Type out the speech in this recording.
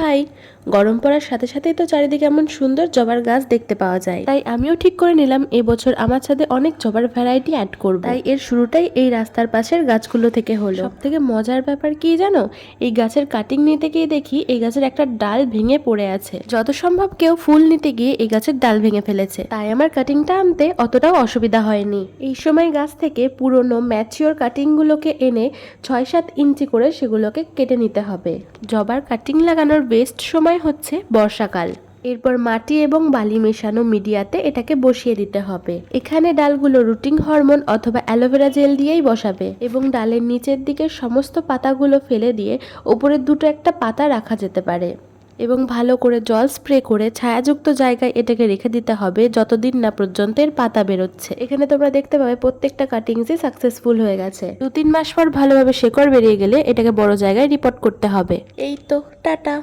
High, গরম পড়ার সাথে সাথেই তো চারিদিকে এমন সুন্দর জবার গাছ দেখতে পাওয়া যায়। তাই আমিও ঠিক করে নিলাম এবছর আমার ছাদে অনেক জবার ভ্যারাইটি অ্যাড করব। তাই এর শুরুটাই এই রাস্তার পাশের গাছগুলো থেকে হলো। সবথেকে মজার ব্যাপার কি জানো, এই গাছের কাটিং নিতে গিয়ে দেখি এই গাছের একটা ডাল ভেঙে পড়ে আছে। যত সম্ভব কেউ ফুল নিতে গিয়ে এই গাছের ডাল ভেঙে ফেলেছে, তাই আমার কাটিংটা আনতে অতটাও অসুবিধা হয়নি। এই সময় গাছ থেকে পুরনো ম্যাচিওর কাটিং গুলোকে এনে 6-7 ইঞ্চি করে সেগুলোকে কেটে নিতে হবে। জবার কাটিং লাগানোর বেস্ট সময় হচ্ছে বর্ষাকাল। এরপর মাটি এবং বালি মেশানো মিডিয়াতে এটাকে বসিয়ে দিতে হবে। এখানে ডালগুলো রুটিং হরমোন অথবা অ্যালোভেরা জেল দিয়েই বসাবে এবং ডালের নিচের দিকে সমস্ত পাতাগুলো ফেলে দিয়ে ওপরের দুটো একটা পাতা রাখা যেতে পারে এবং ভালো করে জল স্প্রে করে ছায়াযুক্ত জায়গায় এটাকে রেখে দিতে হবে যতদিন না পর্যন্ত এর পাতা বেরোচ্ছে। এখানে তোমরা দেখতে পাবে প্রত্যেকটা কাটিংসই সাকসেসফুল হয়ে গেছে। 2-3 মাস পর ভালোভাবে শেকড় বেরিয়ে গেলে এটাকে বড় জায়গায় রিপোর্ট করতে হবে। এই তো, টাটা।